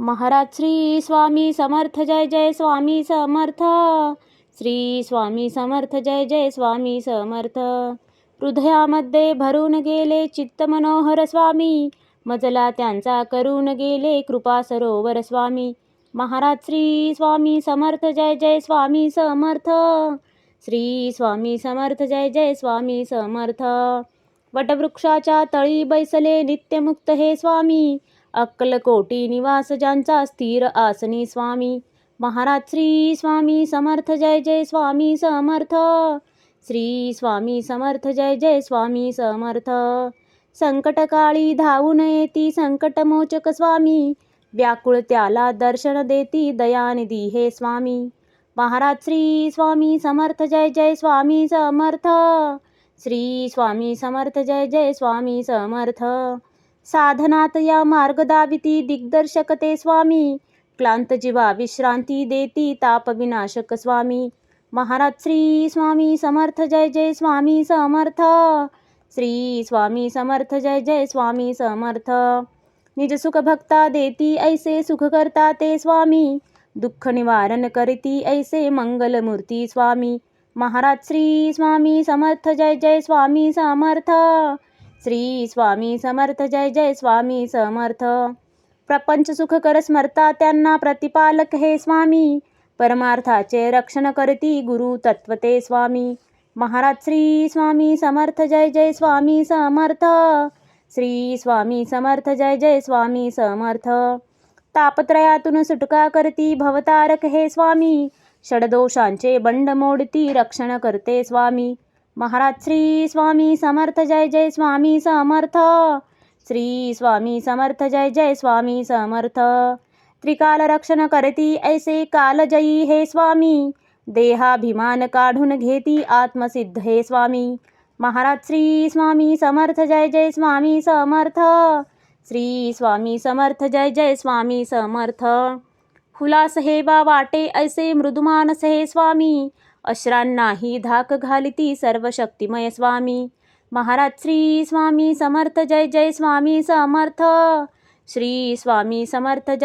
महाराज श्री स्वामी समर्थ जय जय स्वामी समर्थ. श्री स्वामी समर्थ जय जय स्वामी समर्थ. हृदयामध्ये भरून गेले चित्त मनोहर स्वामी, मजला त्यांचा करून गेले कृपा सरोवर स्वामी. महाराज श्री स्वामी समर्थ जय जय स्वामी समर्थ. श्री स्वामी समर्थ जय जय स्वामी समर्थ. वटवृक्षाच्या तळी बैसले नित्यमुक्त हे स्वामी, अक्कलकोटी निवास ज्यांचा स्थिर आसनी स्वामी. महाराज श्री स्वामी समर्थ जय जय स्वामी समर्थ. श्री स्वामी समर्थ जय जय स्वामी समर्थ. संकटकाळी धावून येती संकटमोचक स्वामी, व्याकुळ त्याला दर्शन देती दयानिधी हे स्वामी. महाराज श्री स्वामी समर्थ जय जय स्वामी समर्थ. श्री स्वामी समर्थ जय जय स्वामी समर्थ. साधनात या मार्ग दाविती दिग्दर्शक ते स्वामी, क्लांत जीवा विश्रांती देती ताप विनाशक स्वामी. महाराज श्री स्वामी समर्थ जय जय स्वामी समर्थ. श्री स्वामी समर्थ जय जय स्वामी समर्थ. निज सुख भक्ता देती ऐसे सुख करता ते स्वामी, दुःख निवारण करती ऐसे मंगलमूर्ती स्वामी. महाराज श्री स्वामी समर्थ जय जय स्वामी समर्थ. श्री स्वामी समर्थ जय जय स्वामी समर्थ. प्रपंच सुख कर स्मरता त्यांना प्रतिपालक हे स्वामी, परमार्थाचे रक्षण करती गुरु तत्वते स्वामी. महाराज श्री स्वामी समर्थ जय जय स्वामी समर्थ. श्री स्वामी समर्थ जय जय स्वामी समर्थ. तापत्रयातून सुटका करती भवतारक हे स्वामी, षडदोषांचे बंड मोडती रक्षण करते स्वामी. महाराज श्री स्वामी समर्थ जय जय स्वामी समर्थ. श्री स्वामी समर्थ जय जय स्वामी समर्थ. त्रिकाल रक्षण करती ऐसे कालजयी हे स्वामी, देहाभिमान काढून घेती आत्मसिद्ध हे स्वामी. महाराज श्री स्वामी समर्थ जय जय स्वामी समर्थ. श्री स्वामी समर्थ जय जय स्वामी समर्थ. हुलास हे बा वाटे ऐसे मृदुमानस हे स्वामी, अश्रांनाही धाक घालिती सर्व शक्तिमय स्वामी. महाराज श्री स्वामी समर्थ जय जय स्वामी समर्थ. श्री स्वामी समर्थ जय